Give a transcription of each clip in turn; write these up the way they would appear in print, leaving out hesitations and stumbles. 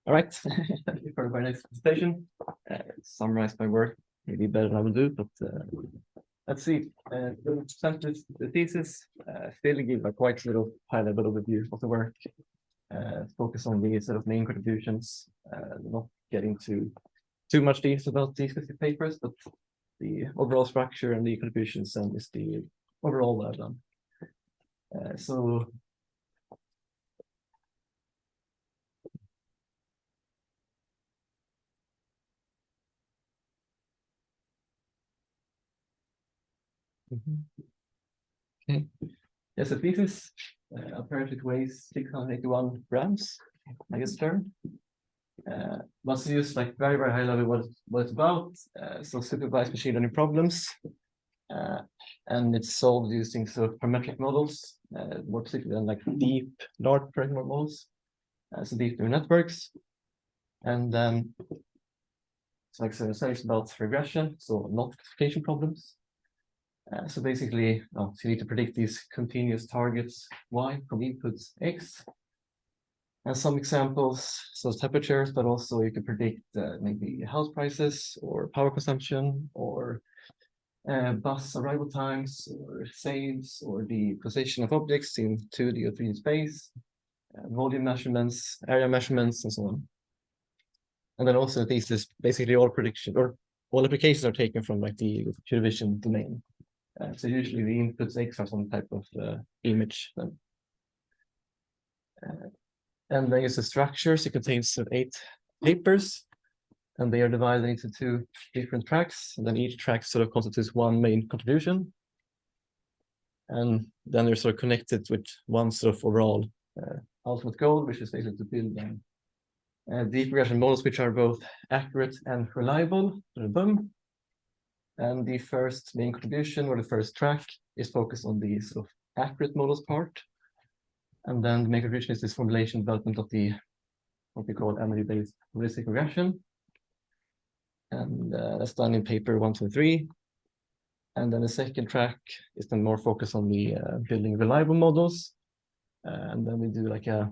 All right, thank you for a very nice presentation. Summarize my work maybe better than I will do, but let's see. Present the thesis, still give a quite little high-level overview of the work. Focus on the sort of main contributions, not getting too much details about these specific papers, but the overall structure and the contributions and is the overall done. So okay. Yes, the thesis apparently it weighs 681 grams, I guess term. Let's use like very, very high level what it's about. So supervised machine learning problems. And it's solved using sort of parametric models, more particularly than like deep, large parametric models, so deep neural networks. And then it's like so it's about regression, so not classification problems. So basically, so you need to predict these continuous targets y from inputs x. And some examples, so temperatures, but also you can predict maybe house prices or power consumption or bus arrival times or saves or the position of objects in 2D or 3D space, volume measurements, area measurements, and so on. And then also thesis, basically all prediction or all applications are taken from like the computer vision domain. So usually the inputs X are some type of image. Then. And then it's the structures. It contains 8 papers, and they are divided into 2 different tracks. And then each track sort of constitutes one main contribution. And then they're sort of connected with one sort of overall ultimate goal, which is basically to build deep regression models which are both accurate and reliable. Boom. And the first main contribution or the first track is focused on the sort of accurate models part. And then the main contribution is this formulation development of the what we call MLE-based heuristic regression. And that's done in paper 123. And then the second track is then more focused on the building reliable models. And then we do like a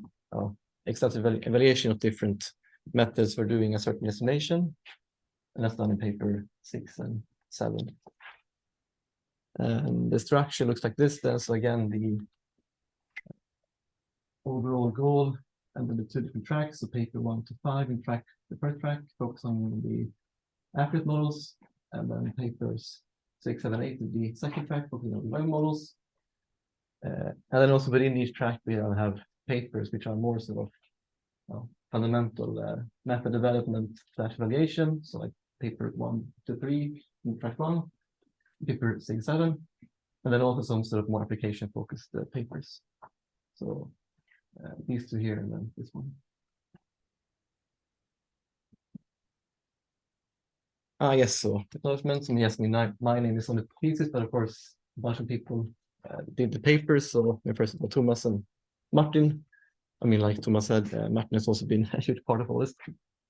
extensive evaluation of different methods for doing a certain estimation. And that's done in paper 6 and 7. And the structure looks like this then. So again, the overall goal and then the 2 different tracks. So paper 1 to 5 in the first track, focus on the accurate models, and then papers 6, 7, 8 is the second track, focusing on the reliable models. And then also within each track, we have papers which are more sort of fundamental method development / evaluation. So like paper 1 to 3 in track 1, paper 6, 7, and then also some sort of more application focused papers. So these 2 here and then this one. Yes, so acknowledgements. And yes, my name is on the thesis, but of course, a bunch of people did the papers. So first of all, Thomas and Martin. I mean, like Thomas said, Martin has also been a huge part of all this.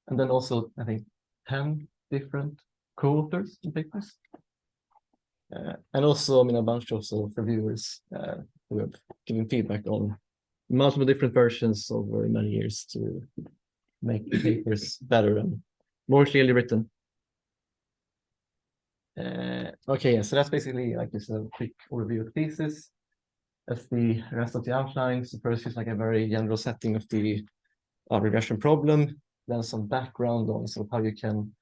And then also, I think, 10 different co-authors in papers. And also, I mean, a bunch of sort of reviewers who have given feedback on multiple different versions over many years to make the papers better and more clearly written. Okay, yeah, so that's basically like just a quick overview of the thesis. That's the rest of the outline. So first is like a very general setting of the regression problem, then some background on sort of how you can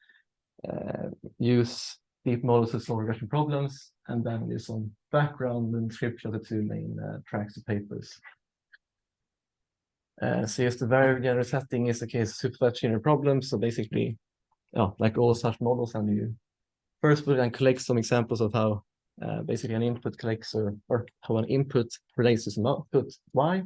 use deep models to solve regression problems, and then there's some background and description of the 2 main tracks of papers. So yes, the very general setting is the case of supervised linear problems. So basically, like all such models, and you first we can collect some examples of how basically an input collects or how an input relates to some output y.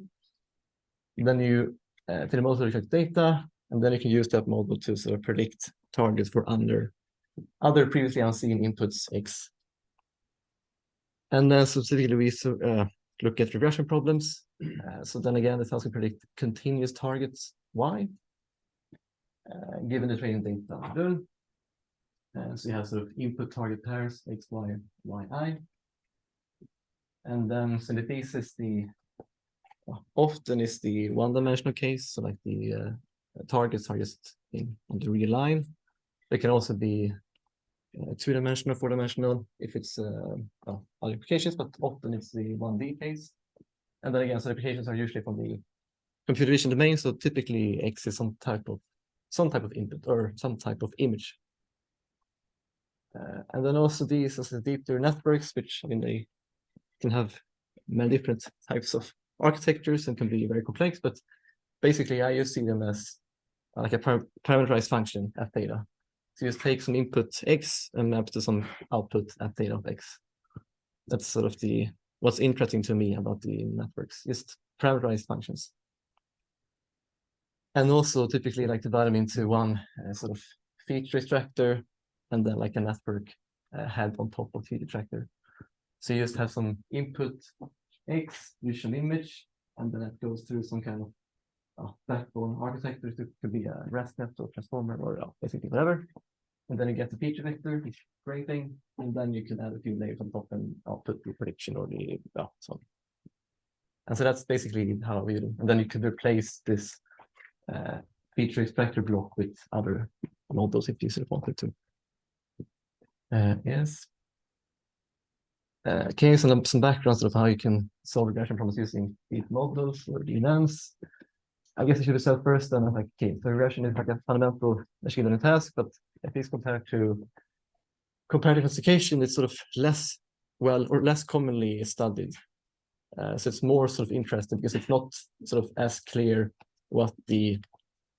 Then you feed the model to data, and then you can use that model to sort of predict targets for other previously unseen inputs x. And then specifically we look at regression problems. So then again, this helps you predict continuous targets y, given the training data. So you have sort of input target pairs x, y, y, I. And then so the thesis, often is the one-dimensional case, so like the targets are just on the real line. They can also be 2-dimensional, 4-dimensional if it's other applications, but often it's the 1D case. And then again, so the applications are usually from the computer vision domain. So typically X is some type of input or some type of image. And then also these as deep neural networks, which I mean they can have many different types of architectures and can be very complex, but basically I just see them as like a parameterized function f theta. So you just take some input X and map to some output f theta of X. That's sort of what's interesting to me about the networks, just parameterized functions. And also typically like divide them into one sort of feature extractor and then like a network head on top of feature extractor. So you just have some input X, visual image, and then it goes through some kind of backbone architecture. So it could be a ResNet or transformer or basically whatever. And then you get the feature vector, which is great thing, and then you can add a few layers on top and output the prediction or the so on. And so that's basically how we do. And then you could replace this feature extractor block with other models if you sort of wanted to. Yes. Okay, so some background sort of how you can solve regression problems using deep models or DNNs. I guess I should have said first then, like, okay, so regression is like a fundamental machine learning task, but at least compared to comparative classification, it's sort of less commonly studied. So it's more sort of interesting because it's not sort of as clear what the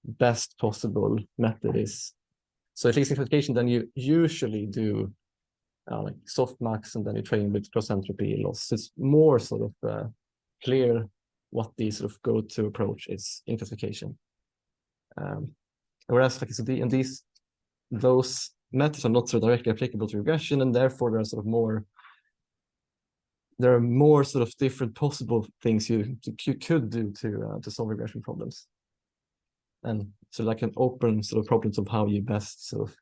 best possible method is. So at least in classification, then you usually do like softmax and then you train with cross entropy loss. It's more sort of clear what the sort of go-to approach is in classification. Whereas like those methods are not so directly applicable to regression, and therefore there are more sort of different possible things you could do to solve regression problems. And so like an open sort of problems of how you best sort of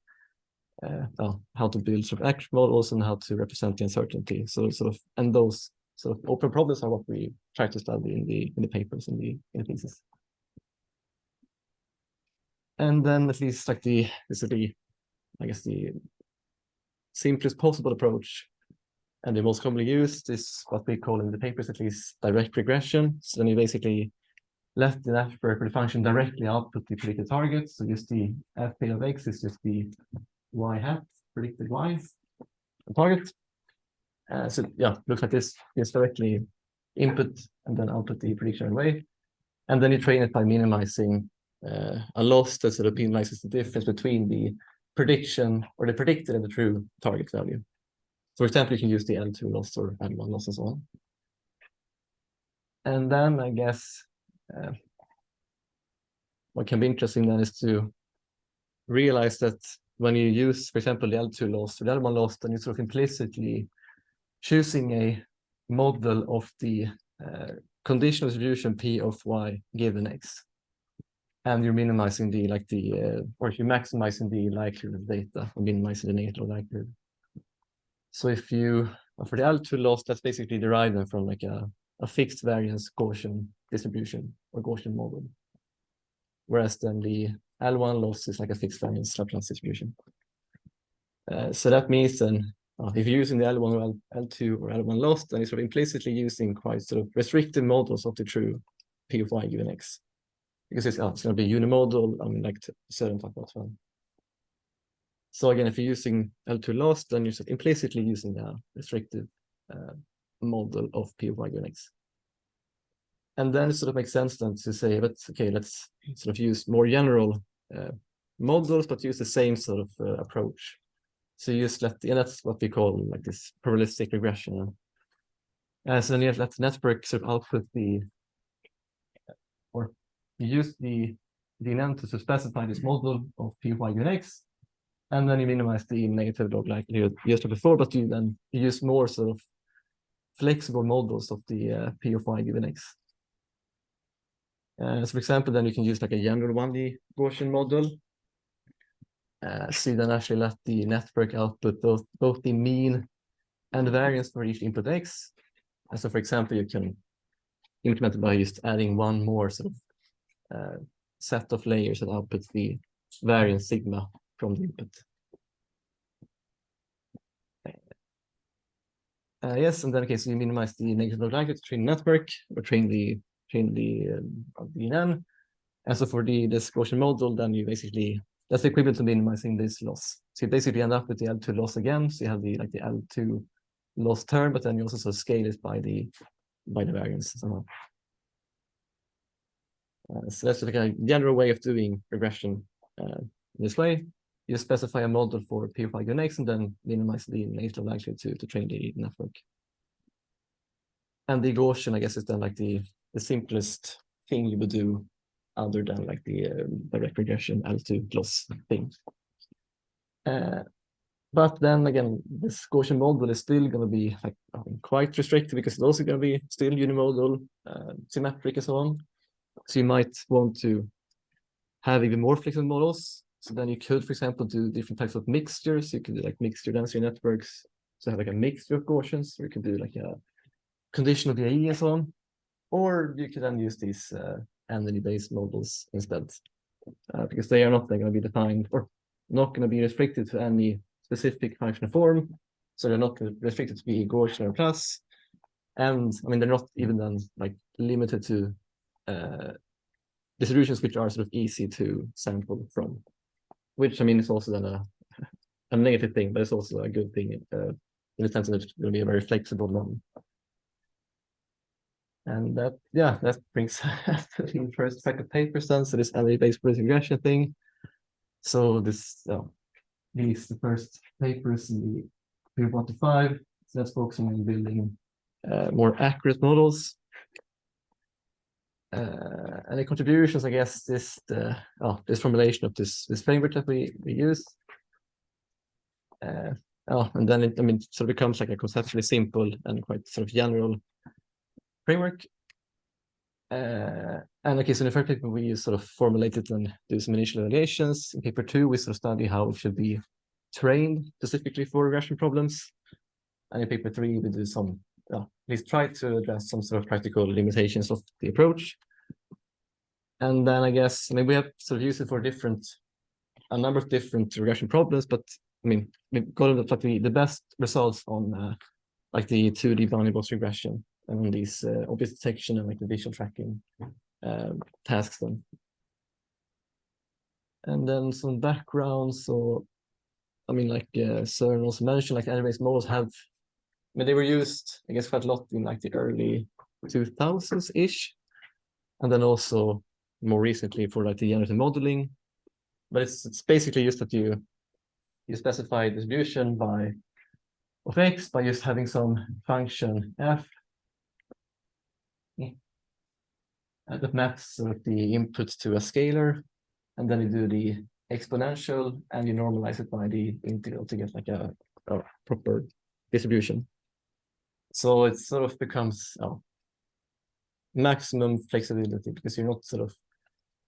how to build sort of accurate models and how to represent the uncertainty. So sort of, and those sort of open problems are what we try to study in the papers in the thesis. And then at least like I guess the simplest possible approach and the most commonly used is what we call in the papers at least direct regression. So then you basically let the network or the function directly output the predicted target. So just the f theta of X is just the y hat predicted y target. So yeah, looks like this. Just directly input and then output the prediction away. And then you train it by minimizing a loss that sort of minimizes the difference between the prediction or the predicted and the true target value. So for example, you can use the L2 loss or L1 loss and so on. And then I guess what can be interesting then is to realize that when you use, for example, the L2 loss or the L1 loss, then you're sort of implicitly choosing a model of the conditional distribution P of y given X. And you're minimizing or you're maximizing the likelihood of data or minimizing the negative likelihood. So if you, for the L2 loss, that's basically derived from like a fixed variance Gaussian distribution or Gaussian model. Whereas then the L1 loss is like a fixed variance Laplace distribution. So that means then if you're using the L1 or L2 or L1 loss, then you're sort of implicitly using quite sort of restricted models of the true P of y given X. Because it's going to be unimodal, I mean, like certain type of one. So again, if you're using L2 loss, then you're sort of implicitly using a restrictive model of P of y given X. And then it sort of makes sense then to say, but okay, let's sort of use more general models, but use the same sort of approach. So you just and that's what we call like this probabilistic regression. So then you let the network sort of output or you use the DNN to specify this model of P of y given X, and then you minimize the negative log likelihood used before, but you then use more sort of flexible models of the P of y given X. So for example, then you can use like a general 1D Gaussian model. So you then actually let the network output both the mean and the variance for each input X. And so for example, you can implement it by just adding one more sort of set of layers that output the variance sigma from the input. Yes, and then okay, so you minimize the negative likelihood to train the network or train the DNN. And so for this Gaussian model, then you basically, that's equivalent to minimizing this loss. So you basically end up with the L2 loss again. So you have the L2 loss term, but then you also sort of scale it by the variance somehow. So that's like a general way of doing regression this way. You specify a model for P of I given X and then minimize the negative likelihood to train the network. And the Gaussian, I guess, is then like the simplest thing you would do other than like the direct regression L2 loss thing. But then again, this Gaussian model is still going to be like quite restricted because it's also going to be still unimodal, symmetric and so on. So you might want to have even more flexible models. So then you could, for example, do different types of mixtures. You could do like mixture density networks. So have like a mixture of Gaussians, or you could do like a conditional VAE and so on. Or you could then use these entity-based models instead, because they are not going to be defined or not going to be restricted to any specific functional form. So they're not restricted to be Gaussian or plus. And I mean, they're not even then like limited to distributions which are sort of easy to sample from, which I mean is also then a negative thing, but it's also a good thing in the sense that it's going to be a very flexible one. And that, yeah, that brings us to the first pack of papers then. So this entity-based regression thing. So this, these the first papers in the period 1 to 5. So that's focusing on building more accurate models. And the contributions, I guess, this formulation of this framework that we use. And then it, I mean, sort of becomes like a conceptually simple and quite sort of general framework. And okay, so in the first paper we sort of formulate it and do some initial evaluations. In paper 2, we sort of study how it should be trained specifically for regression problems. And in paper 3, we do some, at least try to address some sort of practical limitations of the approach. And then I guess, I mean, we have sort of used it for a number of different regression problems, but I mean, we've got like the best results on like the 2D bounding box regression and on these object detection and like the visual tracking tasks then. And then some background. So, I mean, like Søren also mentioned, like entity-based models have, I mean, they were used, I guess, quite a lot in like the early 2000s-ish. And then also more recently for like the generative modeling. But it's basically just that you specify distribution of X by just having some function f that maps sort of the input to a scalar, and then you do the exponential and you normalize it by the integral to get like a proper distribution. So it sort of becomes maximum flexibility because you're not sort of,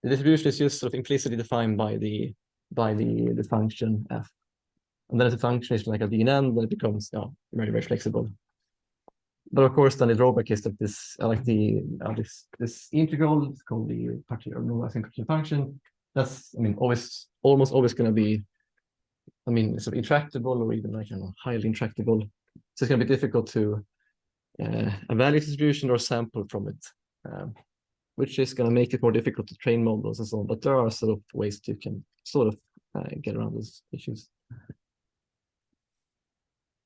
the distribution is just sort of implicitly defined by the function f. And then if the function is like a DNN, then it becomes very, very flexible. But of course, then the drawback is that this, like this integral, it's called the particular normalizing particular function. That's, I mean, almost always going to be, I mean, sort of intractable or even like highly intractable. So it's going to be difficult to evaluate distribution or sample from it, which is going to make it more difficult to train models and so on. But there are sort of ways you can sort of get around those issues.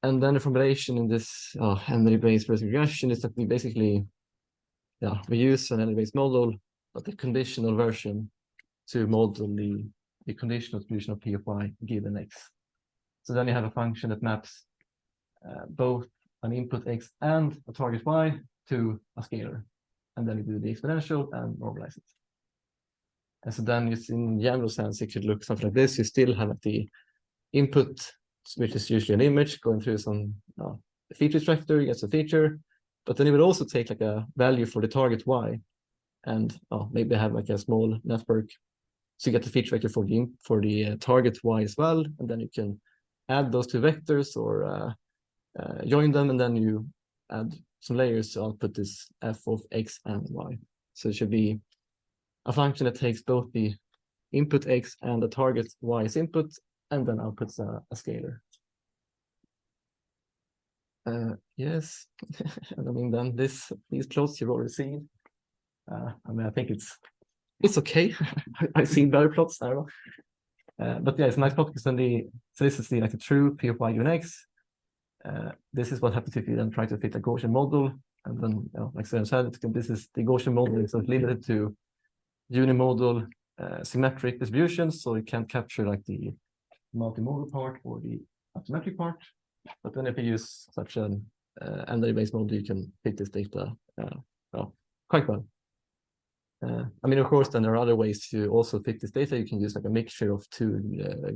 And then the formulation in this entity-based regression is that we basically, we use an entity-based model, but the conditional version to model the conditional distribution of P of Y given X. So then you have a function that maps both an input X and a target Y to a scalar. And then you do the exponential and normalize it. And so then it's in general sense, it should look something like this. You still have the input, which is usually an image going through some feature extractor, gets a feature, but then it would also take like a value for the target Y and maybe have like a small network. So you get the feature vector for the target Y as well. And then you can add those two vectors or join them. And then you add some layers to output this f of X and Y. So it should be a function that takes both the input x and the target y as input, and then outputs a scalar. Yes, and I mean then these plots you've already seen. I mean I think it's okay. I've seen better plots. I don't know. But yeah, it's a nice plot because then so this is the like the true p of y given x. This is what happens if you then try to fit a Gaussian model, and then like Søren said, this is the Gaussian model is limited to unimodal symmetric distributions, so it can't capture like the multimodal part or the asymmetric part. But then if you use such an n-based model, you can fit this data well, quite well. I mean, of course, then there are other ways to also fit this data. You can use like a mixture of two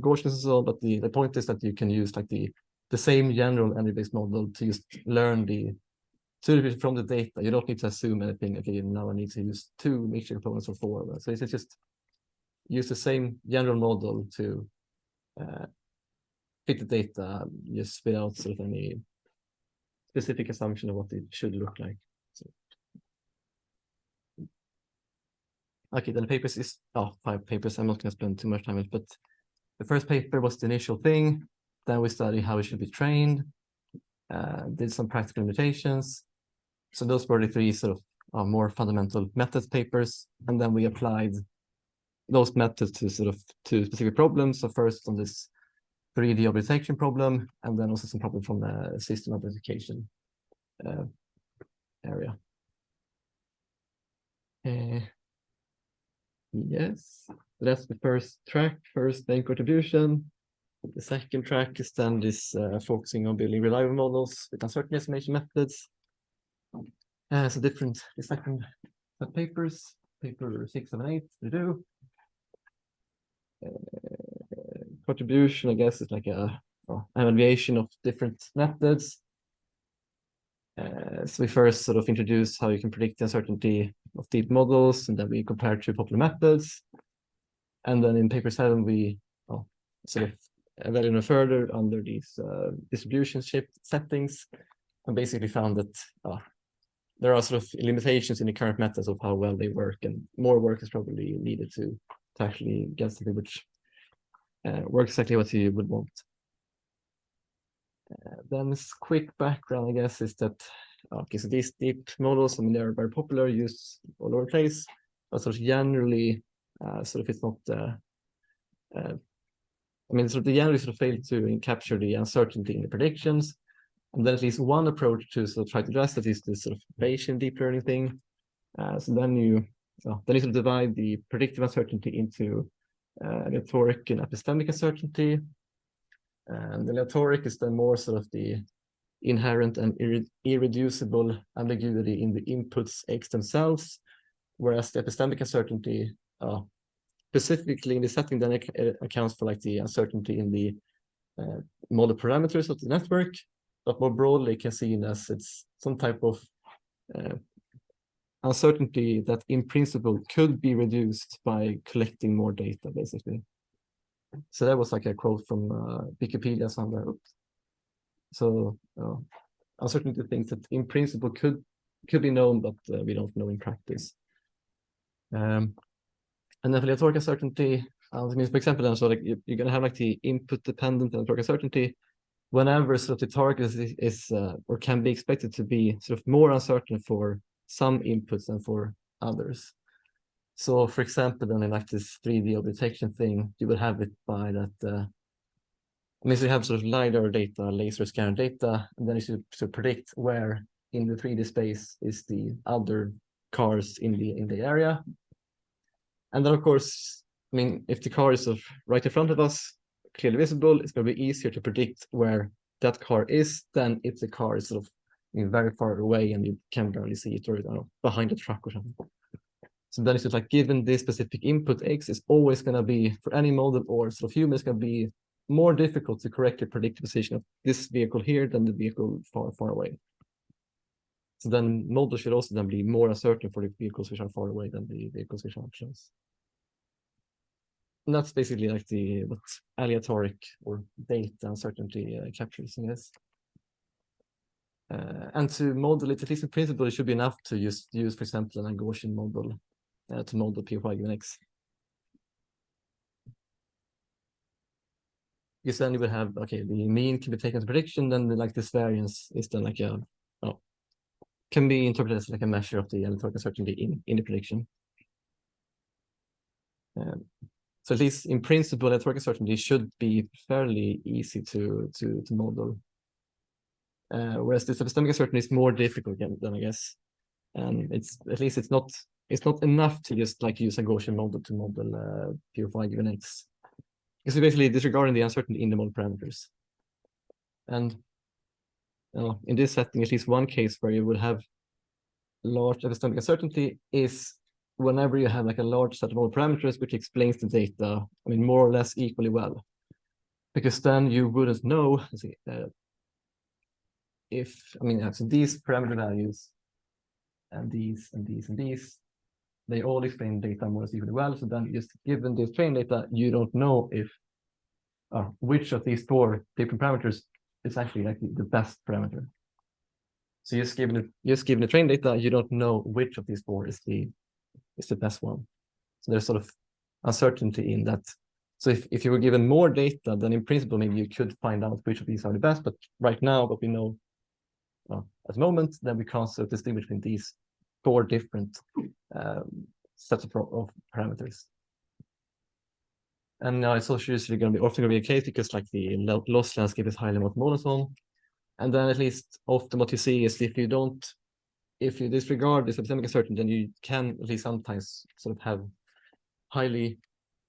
Gaussians and so on, but the point is that you can use like the same general n-based model to just learn from the data. You don't need to assume anything. Okay, now I need to use two mixture components or four. So it's just use the same general model to fit the data, just without sort of any specific assumption of what it should look like. So. Okay, then the papers is 5 papers. I'm not going to spend too much time on it, but the first paper was the initial thing. Then we studied how it should be trained, did some practical limitations. So those were the 3 sort of more fundamental methods papers, and then we applied those methods to specific problems. So first on this 3D object detection problem, and then also some problem from the system identification area. Yes, that's the first track, first main contribution. The second track is then this focusing on building reliable models with uncertainty estimation methods. So the second papers, paper 6, 7, 8, we do. Contribution, I guess, is like an evaluation of different methods. So we first sort of introduce how you can predict the uncertainty of deep models, and then we compare 2 popular methods. And then in paper 7, we sort of evaluate further under these distribution shift settings, and basically found that there are sort of limitations in the current methods of how well they work, and more work is probably needed to actually get something which works exactly what you would want. Then this quick background, I guess, is that so these deep models, I mean, they're very popular, used all over the place, but sort of generally, it's not. I mean, they generally fail to capture the uncertainty in the predictions, and then at least one approach to try to address that is this sort of Bayesian deep learning thing. So then you divide the predictive uncertainty into aleatoric and epistemic uncertainty. And the aleatoric is then more sort of the inherent and irreducible ambiguity in the inputs X themselves, whereas the epistemic uncertainty, specifically in the setting, then accounts for like the uncertainty in the model parameters of the network, but more broadly can see as it's some type of uncertainty that in principle could be reduced by collecting more data, basically. So that was like a quote from Wikipedia somewhere. So uncertainty things that in principle could be known, but we don't know in practice. And then for the aleatoric uncertainty, means, for example, then, so like you're going to have like the input dependent aleatoric uncertainty whenever sort of the target is or can be expected to be sort of more uncertain for some inputs than for others. So, for example, then in like this 3D object detection thing, you would have it by that. I mean, so you have sort of LiDAR data, laser scanner data, and then you should predict where in the 3D space is the other cars in the area. And then, of course, I mean, if the car is sort of right in front of us, clearly visible, it's going to be easier to predict where that car is than if the car is sort of very far away and you can barely see it, or behind a truck or something. So then it's just like, given this specific input X is always going to be, for any model or sort of human, it's going to be more difficult to correctly predict the position of this vehicle here than the vehicle far, far away. So then models should also then be more uncertain for the vehicles which are far away than the vehicles which are close. And that's basically like what aleatoric or data uncertainty captures, I guess. And to model it, at least in principle, it should be enough to use, for example, an Gaussian model. to model P of y given x. Because then you would have, okay, the mean can be taken as a prediction, then like this variance is then like a, can be interpreted as like a measure of the aleatoric uncertainty in the prediction. So at least in principle, aleatoric uncertainty should be fairly easy to model. Whereas this epistemic uncertainty is more difficult than I guess. And it's at least it's not enough to just like use a Gaussian model to model P of y given x. Because you're basically disregarding the uncertainty in the model parameters. And in this setting, at least one case where you would have large epistemic uncertainty is whenever you have like a large set of model parameters which explains the data, I mean, more or less equally well. Because then you wouldn't know, if, I mean, so these parameter values and these and these and these, they all explain data more or less equally well. So then just given this training data, you don't know if which of these 4 different parameters is actually like the best parameter. So just given the training data, you don't know which of these 4 is the best one. So there's sort of uncertainty in that. So if you were given more data, then in principle, maybe you could find out which of these are the best. But right now, what we know at the moment, then we can't sort of distinguish between these 4 different sets of parameters. And now it's also usually going to be often going to be a case because like the loss landscape is highly monotone. And then at least often what you see is if you disregard this epistemic uncertainty, then you can at least sometimes sort of have highly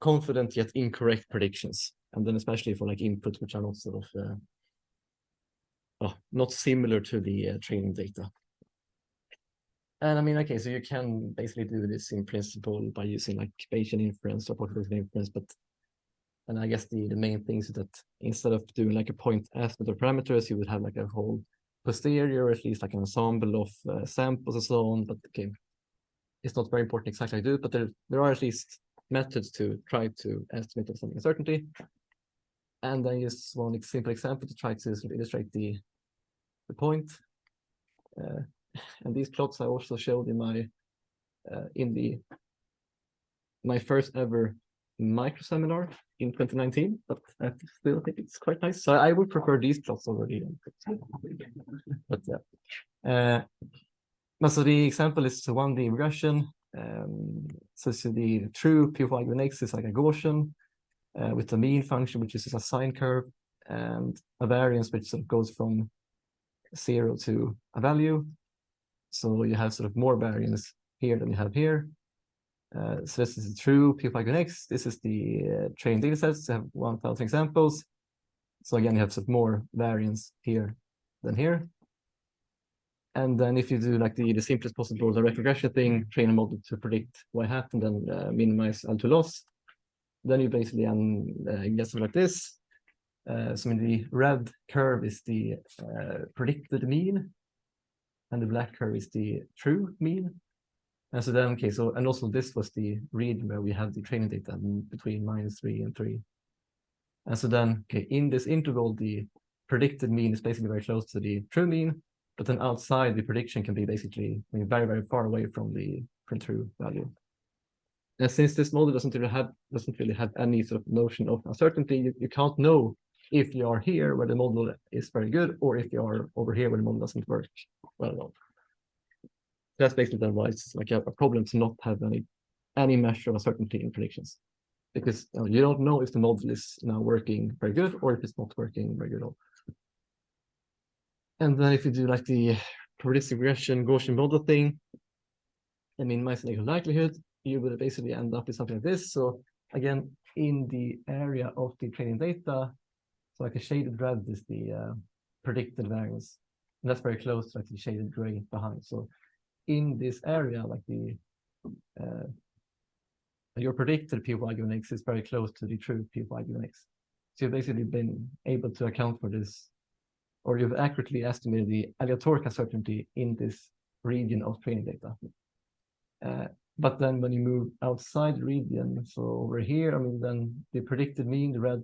confident yet incorrect predictions. And then especially for like inputs which are not sort of not similar to the training data. And I mean, okay, so you can basically do this in principle by using like Bayesian inference or population inference, and I guess the main thing is that instead of doing like a point estimate of parameters, you would have like a whole posterior, or at least like an ensemble of samples and so on. But okay, it's not very important exactly how to do it, but there are at least methods to try to estimate of something uncertainty. And then just one simple example to try to sort of illustrate the point. And these plots I also showed in my first ever micro seminar in 2019, but I still think it's quite nice. So I would prefer these plots already. But yeah. So the example is 1D regression. So the true P of y given x is like a Gaussian with a mean function, which is a sine curve, and a variance which sort of goes from 0 to a value. So you have sort of more variance here than you have here. So this is the true P of y given x. This is the trained data sets. You have 1,000 examples. So again, you have sort of more variance here than here. And then if you do like the simplest possible direct regression thing, train a model to predict what happened and minimize L2 loss, then you basically get something like this. So in the red curve is the predicted mean, and the black curve is the true mean. And so then, okay, so, and also this was the region where we have the training data between -3 and 3. And so then, okay, in this interval, the predicted mean is basically very close to the true mean, but then outside the prediction can be basically, I mean, very, very far away from the true value. And since this model doesn't really have any sort of notion of uncertainty, you can't know if you are here where the model is very good, or if you are over here where the model doesn't work well at all. That's basically then why it's like a problem to not have any measure of uncertainty in predictions, because you don't know if the model is now working very good or if it's not working very good at all. And then if you do like the probabilistic regression Gaussian model thing, I mean, my selective likelihood, you would basically end up with something like this. So again, in the area of the training data, so like a shaded red is the predicted variance, and that's very close to like the shaded gray behind. So in this area, like your predicted P of y given x is very close to the true P of y given x. So you've basically been able to account for this, or you've accurately estimated the aleatoric uncertainty in this region of training data. But then when you move outside the region, so over here, I mean, then the predicted mean, the red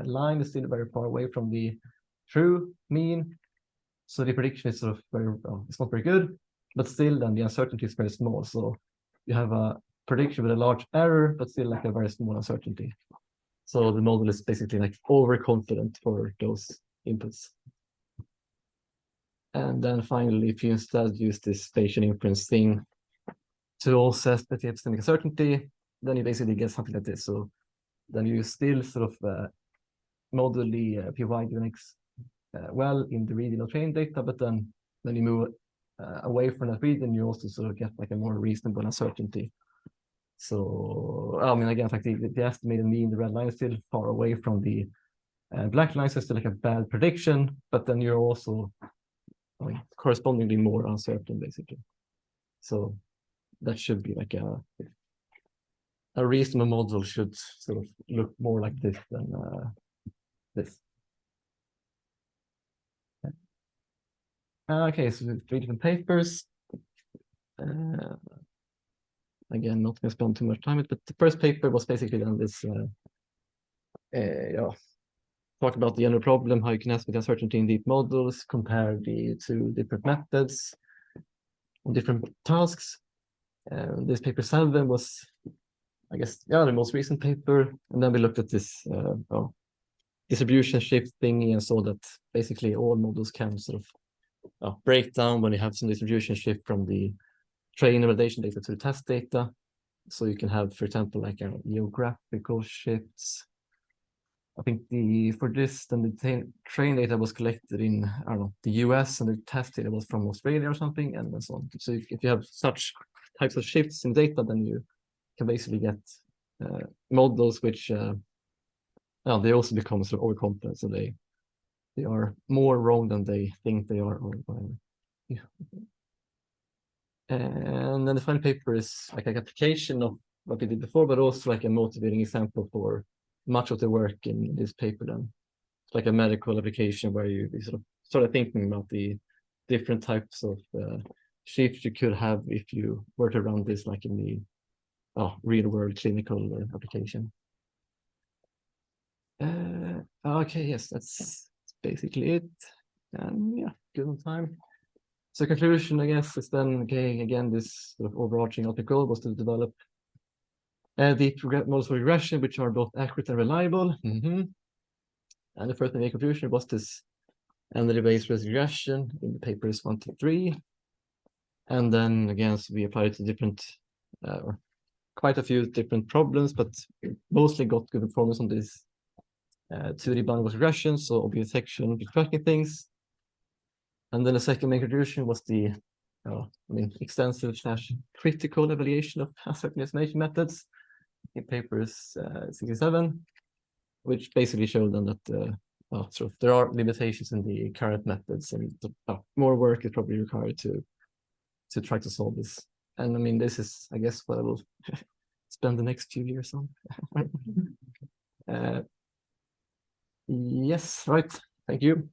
line is still very far away from the true mean. So the prediction is sort of it's not very good, but still then the uncertainty is very small. So you have a prediction with a large error, but still like a very small uncertainty. So the model is basically like overconfident for those inputs. And then finally, if you instead use this Bayesian inference thing to also set the epistemic certainty, then you basically get something like this. So then you still sort of model the PY given X well in the regional training data, but then when you move away from that region, you also sort of get like a more reasonable uncertainty. So, I mean, again, in fact, the estimated mean, the red line is still far away from the black line, so it's still like a bad prediction, but then you're also correspondingly more uncertain, basically. So that should be like a reasonable model should sort of look more like this than this. Okay, so 3 different papers. Again, not going to spend too much time on it, but the first paper was basically on this, talk about the general problem, how you can estimate uncertainty in deep models, compare the two different methods on different tasks. This paper 7 was, I guess, the most recent paper. And then we looked at this distribution shift thingy and saw that basically all models can sort of break down when you have some distribution shift from the training and validation data to the test data. So you can have, for example, like geographical shifts. I think for this, then the train data was collected in, I don't know, the US, and the test data was from Australia or something, and so on. So if you have such types of shifts in data, then you can basically get models which they also become sort of overconfident, so they are more wrong than they think they are. Yeah. And then the final paper is like an application of what we did before, but also like a motivating example for much of the work in this paper. Then it's like a medical application where you sort of started thinking about the different types of shifts you could have if you were to run this like in the real world clinical application. Okay, yes, that's basically it. And yeah, good on time. So conclusion, I guess, is then, okay, again, this sort of overarching ultimate goal was to develop the models for regression, which are both accurate and reliable. And the first main conclusion was this entity-based regression in the papers 1 to 3. And then, again, so we applied it to different, quite a few different problems, but mostly got good performance on this 2D boundary regression, so object detection, tracking things. And then the second main conclusion was the extensive / critical evaluation of uncertainty estimation methods in papers 67, which basically showed them that there are limitations in the current methods, and more work is probably required to try to solve this. And I mean, this is, I guess, what I will spend the next few years on. Yes, right. Thank you.